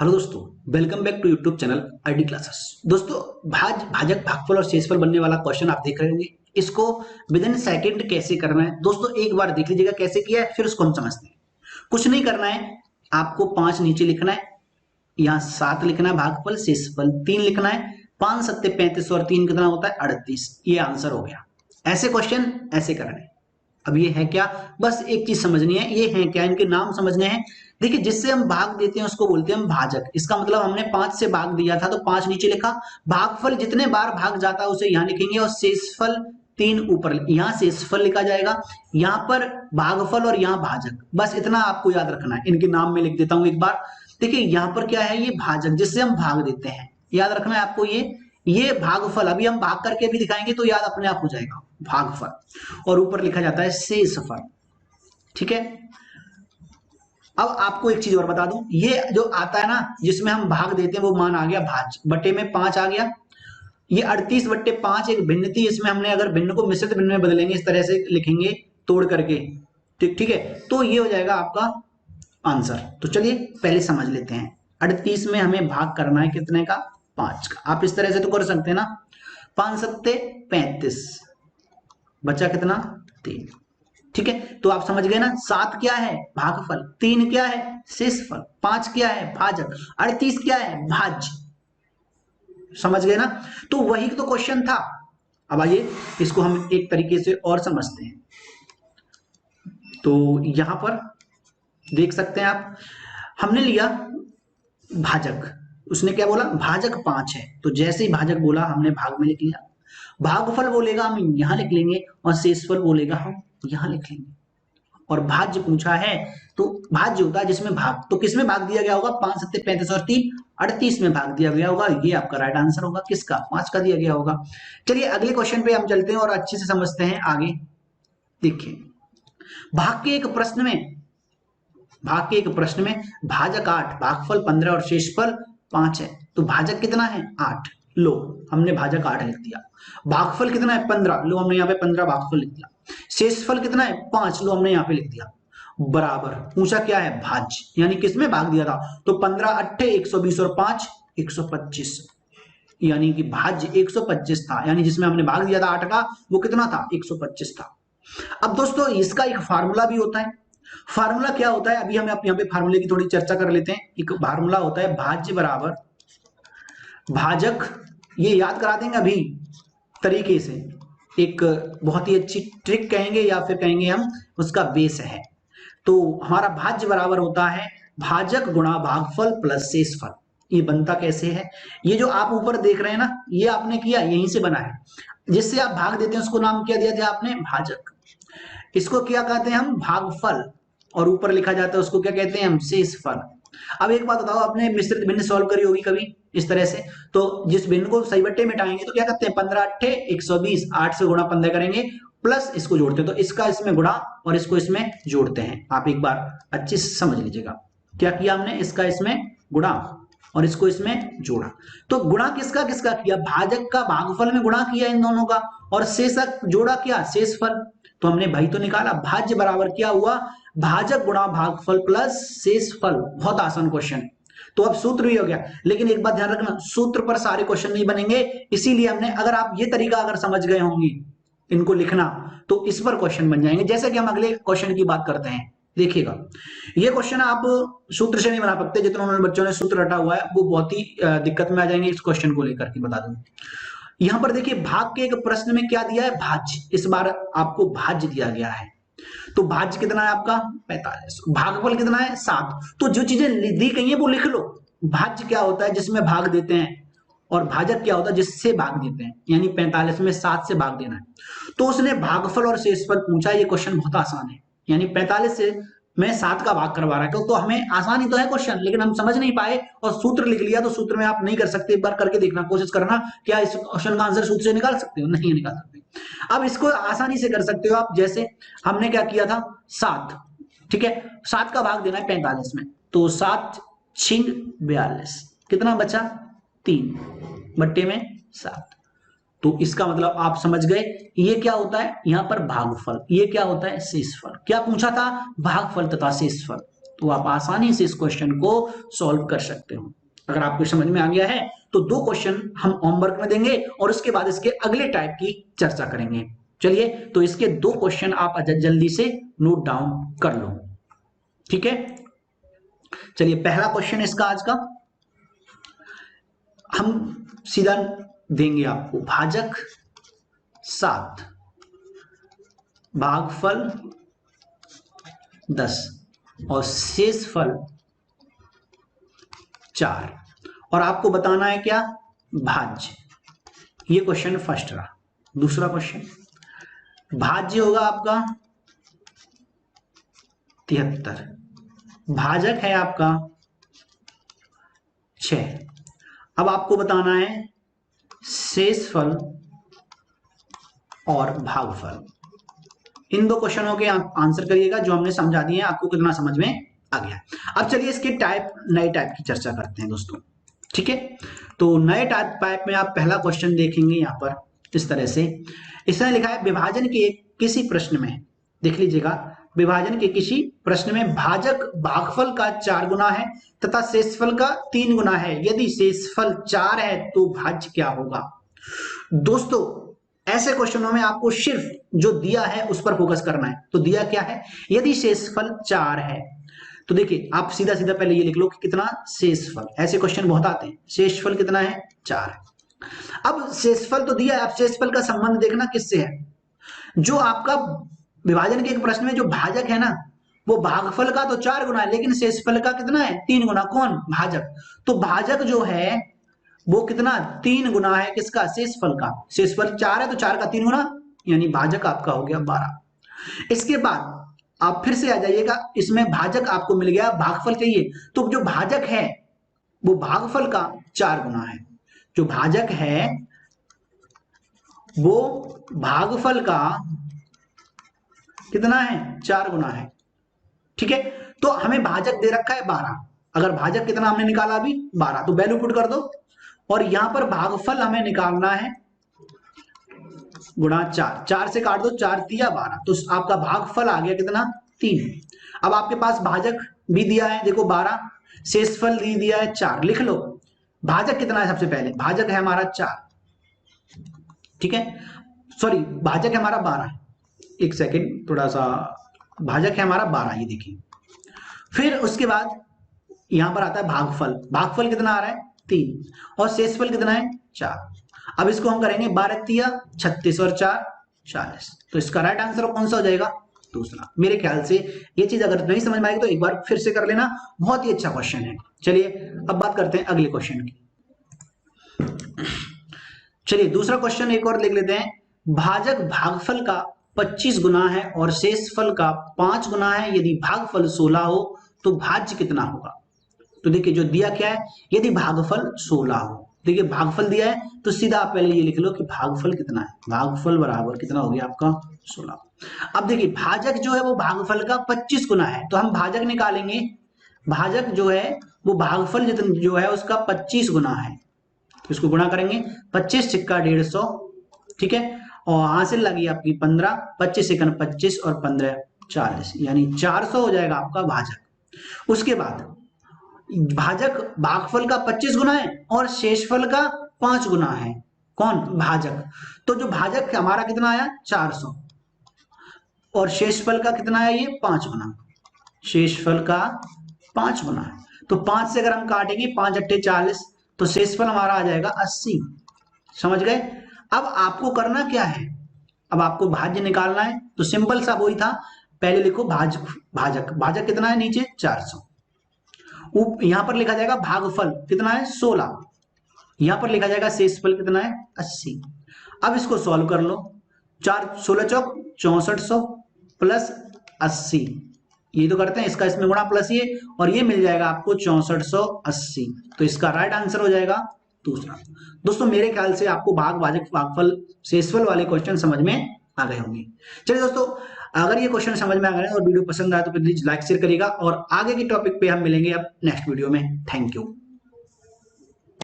Hello दोस्तों, welcome back to YouTube channel ID classes. दोस्तों, भाजक भागफल और शेषफल बनने वाला क्वेश्चन आप देख रहे होंगे। इसको विद इन सेकेंड कैसे करना है दोस्तों, एक बार देख लीजिएगा कैसे किया है, फिर उसको हम समझते हैं। कुछ नहीं करना है, आपको 5 नीचे लिखना है, यहाँ 7 लिखना है, भागफल शेषफल 3 लिखना है। 5 सत्ते 35 और 3 कितना होता है 38। ये आंसर हो गया। ऐसे क्वेश्चन ऐसे करने हैं। अब ये है क्या, बस एक चीज समझनी है, ये है क्या, इनके नाम समझने हैं। देखिए, जिससे हम भाग देते हैं उसको बोलते हैं हम भाजक। इसका मतलब हमने 5 से भाग दिया था तो 5 नीचे लिखा। भागफल जितने बार भाग जाता है उसे यहां लिखेंगे, और शेषफल 3 ऊपर, यहां शेषफल लिखा जाएगा, यहां पर भागफल और यहां भाजक। बस इतना आपको याद रखना है। इनके नाम में लिख देता हूं एक बार। देखिए यहां पर क्या है, ये भाजक जिससे हम भाग देते हैं, याद रखना है आपको। ये भागफल अभी हम भाग करके भी दिखाएंगे तो याद अपने आप हो जाएगा, भागफल। और ऊपर लिखा जाता है शेषफल। ठीक है। अब आपको एक चीज और बता दूं, ये जो आता है ना जिसमें हम भाग देते हैं, वो मान आ गया भाज, बटे में 5 आ गया। ये 38 बट्टे 5 एक भिन्न थी, इसमें हमने अगर भिन्न को मिश्रित भिन्न में बदलेंगे, इस तरह से लिखेंगे तोड़ करके। ठीक ठीक है, तो ये हो जाएगा आपका आंसर। तो चलिए पहले समझ लेते हैं। 38 में हमें भाग करना है कितने का, 5 का। आप इस तरह से तो कर सकते हैं ना, 5 सत्ते 35, बचा कितना 3। ठीक है, तो आप समझ गए ना। 7 क्या है भागफल, 3 क्या है शेषफल, 5 क्या है भाजक, 38 क्या है भाज। समझ गए ना। तो वही तो क्वेश्चन था। अब आइए इसको हम एक तरीके से और समझते हैं। तो यहां पर देख सकते हैं आप, हमने लिया भाजक, उसने क्या बोला भाजक 5 है, तो जैसे ही भाजक बोला हमने भाग में लिख लिया। भागफल बोलेगा हम यहां लिख लेंगे, और शेषफल बोलेगा हम यहां लिख लेंगे। और भाज्य पूछा है, तो भाज्य होता है जिसमें भाग, तो किसमें भाग दिया गया होगा, 5 सत्ते 35 और 3 38 में भाग दिया गया होगा। ये आपका राइट आंसर होगा, किसका 5 का दिया गया होगा। चलिए अगले क्वेश्चन पे हम चलते हैं और अच्छे से समझते हैं आगे। देखिए, भाग के एक प्रश्न में भाग के एक प्रश्न में भाजक 8, भागफल 15 और शेषफल 5 है। तो भाजक कितना है 8, लो हमने भाजक 8 लिख दिया। भागफल कितना है 15, लो हमने यहाँ पे 15 भागफल लिख दिया। शेषफल कितना है 5, लो हमने यहाँ पे लिख दिया। बराबर पूछा क्या है भाज्य, यानी किसमें भाग दिया था, तो 15 अट्ठे 120 और 5 125, यानी कि भाज्य 125 था। यानी जिसमें हमने भाग दिया था 8 का, वो कितना था 125 था। अब दोस्तों इसका एक फार्मूला भी होता है। फार्मूला क्या होता है, अभी हम यहाँ पे फार्मूले की थोड़ी चर्चा कर लेते हैं। एक फार्मूला होता है भाज्य बराबर भाजक, ये याद करा देंगे अभी तरीके से। एक बहुत ही अच्छी ट्रिक कहेंगे या फिर कहेंगे हम उसका बेस है। तो हमारा भाज्य बराबर होता है भाजक गुणा भागफल प्लस शेषफल। ये बनता कैसे है, ये जो आप ऊपर देख रहे हैं ना, ये आपने किया यहीं से बना है। जिससे आप भाग देते हैं उसको नाम क्या दिया था आपने, भाजक। इसको क्या कहते हैं हम, भागफल। और ऊपर लिखा जाता है उसको क्या कहते हैं हम, शेषफल। अब एक बात बताओ, आपने मिश्रित भिन्न सॉल्व करी होगी कभी इस तरह से। तो जिस भिन्न को सही बट्टे मिटाएंगे तो क्या करते हैं, 15 अट्ठे 120, 8 से गुणा 15 करेंगे, प्लस इसको जोड़ते हैं, तो इसका इसमें गुणा और इसको इसमें जोड़ते हैं। आप एक बार अच्छे से समझ लीजिएगा, क्या किया हमने, इसका इसमें गुणा और इसको इसमें जोड़ा। तो गुणा किसका किसका किया, भाजक का भागफल में गुणा किया इन दोनों का, और शेषक जोड़ा क्या शेषफल। तो हमने भाई तो निकाला, भाज्य बराबर क्या हुआ, भाजक गुणा भागफल प्लस शेषफल। बहुत आसान क्वेश्चन। तो अब सूत्र भी हो गया, लेकिन एक बात ध्यान रखना, सूत्र पर सारे क्वेश्चन नहीं बनेंगे। इसीलिए हमने, अगर आप ये तरीका अगर समझ गए होंगे इनको लिखना, तो इस पर क्वेश्चन बन जाएंगे। जैसे कि हम अगले क्वेश्चन की बात करते हैं, देखिएगा ये क्वेश्चन आप सूत्र से नहीं बना सकते, जितने उन्होंने बच्चों ने सूत्र रटा हुआ है वो बहुत ही दिक्कत में आ जाएंगे। इस क्वेश्चन को लेकर के बता दूं, यहां पर देखिए भाग के एक प्रश्न में क्या दिया है, भाज्य। इस बार आपको भाज्य दिया गया है। तो भाज्य कितना है आपका 45, भागफल कितना है 7। तो जो चीजें दी गई है वो लिख लो। भाज्य क्या होता है, जिसमें भाग देते हैं, और भाजक क्या होता है, जिससे भाग देते हैं, यानी 45 में 7 से भाग देना है। तो उसने भागफल और शेषफल पूछा। ये क्वेश्चन बहुत आसान है, यानी 45 से में 7 का भाग करवा रहा है। तो हमें आसानी तो है क्वेश्चन, लेकिन हम समझ नहीं पाए और सूत्र लिख लिया। तो सूत्र में आप नहीं कर सकते, एक बार करके देखना, कोशिश करना, क्या इस क्वेश्चन का आंसर सूत्र से निकाल सकते हो, नहीं निकाल सकते। अब इसको आसानी से कर सकते हो आप, जैसे हमने क्या किया था 7, ठीक है, 7 का भाग देना है 45 में, तो 7 छिंग 42, कितना बचा 3 बट्टे में 7। तो इसका मतलब आप समझ गए, ये क्या होता है यहां पर भागफल, ये क्या होता है शेषफल। क्या पूछा था, भागफल तथा शेषफल। तो आप आसानी से इस क्वेश्चन को सॉल्व कर सकते हो। अगर आपको समझ में आ गया है तो 2 क्वेश्चन हम होमवर्क में देंगे और उसके बाद इसके अगले टाइप की चर्चा करेंगे। चलिए, तो इसके 2 क्वेश्चन आप जल्दी से नोट डाउन कर लो, ठीक है। चलिए, पहला क्वेश्चन इसका आज का हम सीधा देंगे आपको, भाजक 7 भागफल 10 और शेषफल 4 और आपको बताना है क्या, भाज्य। ये क्वेश्चन फर्स्ट रहा। दूसरा क्वेश्चन, भाज्य होगा आपका 73, भाजक है आपका 6। अब आपको बताना है शेषफल और भागफल। इन 2 क्वेश्चनों के आप आंसर करिएगा जो हमने समझा दिए हैं, आपको कितना समझ में आ गया। अब चलिए इसके नए टाइप की चर्चा करते हैं दोस्तों, ठीक है। तो नए टाइप में आप पहला क्वेश्चन देखेंगे यहाँ पर इस तरह से, इसने लिखा है विभाजन के किसी प्रश्न में, देख लीजिएगा, विभाजन के किसी प्रश्न में भाजक भागफल का 4 गुना है तथा शेषफल का 3 गुना है। यदि शेषफल 4 है तो भाज्य क्या होगा। दोस्तों, ऐसे क्वेश्चनों में आपको सिर्फ जो दिया है उस पर फोकस करना है। तो दिया क्या है, यदि शेषफल 4 है तो देखिए आप सीधा सीधा पहले ये लिख लो कि कितना शेषफल, ऐसे क्वेश्चन बहुत आते हैं। शेषफल कितना है, 4 है। अब शेषफल तो दिया है, अब शेषफल का संबंध देखना किससे है। जो आपका विभाजन के एक प्रश्न में जो भाजक है ना, वो भागफल का तो 4 गुना है, लेकिन शेषफल का कितना है, 3 गुना। कौन, भाजक। तो भाजक जो है वो कितना, 3 गुना है किसका, शेषफल का। शेषफल 4 है तो 4 का 3 गुना, यानी भाजक आपका हो गया 12। इसके बाद आप फिर से आ जाइएगा, इसमें भाजक आपको मिल गया, भागफल चाहिए, तो जो भाजक है वो भागफल का 4 गुना है। जो भाजक है वो भागफल का कितना है, 4 गुना है, ठीक है। तो हमें भाजक दे रखा है 12, अगर भाजक कितना हमने निकाला अभी 12, तो वैल्यू पुट कर दो, और यहां पर भागफल हमें निकालना है गुणा 4, 4 से काट दो, 4 तिया 12, तो आपका भागफल आ गया कितना, 3। अब आपके पास भाजक भी दिया है, देखो 12, शेषफल दिया है 4, लिख लो भाजक कितना है। सबसे पहले भाजक है हमारा 4, ठीक है, सॉरी भाजक है हमारा 12, एक सेकेंड, थोड़ा सा, भाजक है हमारा 12, ये देखिए। फिर उसके बाद यहां पर आता है भागफल, भागफल कितना आ रहा है 3, और शेषफल कितना है 4। अब इसको हम करेंगे 12 तिया 36 और 4 40, तो इसका राइट आंसर कौन सा हो जाएगा, दूसरा। मेरे ख्याल से ये चीज अगर नहीं समझ में आएगी तो एक बार फिर से कर लेना, बहुत ही अच्छा क्वेश्चन है। चलिए अब बात करते हैं अगले क्वेश्चन की। चलिए दूसरा क्वेश्चन एक और देख लेते हैं, भाजक भागफल का 25 गुना है और शेषफल का 5 गुना है। यदि भागफल 16 हो तो भाज्य कितना होगा। तो देखिए जो दिया क्या है, यदि भागफल 16 हो, देखिए भागफल दिया है तो सीधा आप पहले ये लिख लो कि भागफल कितना है, भागफल बराबर कितना हो गया आपका 16। अब देखिए भाजक जो है वो भागफल का 25 गुना है, तो हम भाजक निकालेंगे, भाजक जो है वो भागफल जितना जो है उसका 25 गुना है, तो इसको गुणा करेंगे, 25 सिक्का 150, ठीक है, और हासिल लगी आपकी 15, 25 सेकंड 25 और 15 40, यानी 400 हो जाएगा आपका भाजक। उसके बाद भाजक भागफल का 25 गुना है और शेषफल का 5 गुना है, कौन, भाजक। तो जो भाजक हमारा कितना आया 400 और शेषफल का कितना है, ये 5 गुना, शेषफल का 5 गुना है। तो 5 से अगर हम काटेंगे 5 अट्ठे 40, तो शेषफल हमारा आ जाएगा 80। समझ गए। अब आपको करना क्या है, अब आपको भाज्य निकालना है, तो सिंपल सा वही था, पहले लिखो भाजक, भाजक भाजक कितना है नीचे 400, यहां पर लिखा जाएगा भागफल कितना है 16, यहां पर लिखा जाएगा शेषफल कितना है 80। अब इसको सॉल्व कर लो, 4 16 चौक 6400 प्लस 80, ये तो करते हैं, इसका इसमें गुणा प्लस ये, और ये मिल जाएगा आपको 6480, तो इसका राइट आंसर हो जाएगा दूसरा। दोस्तों मेरे ख्याल से आपको भाजक भागफल शेषफल वाले क्वेश्चन समझ में आ गए होंगे। चलिए दोस्तों, अगर ये क्वेश्चन समझ में आ गए और वीडियो पसंद आया तो प्लीज लाइक शेयर करिएगा, और आगे के टॉपिक पे हम मिलेंगे अब नेक्स्ट वीडियो में। Thank you.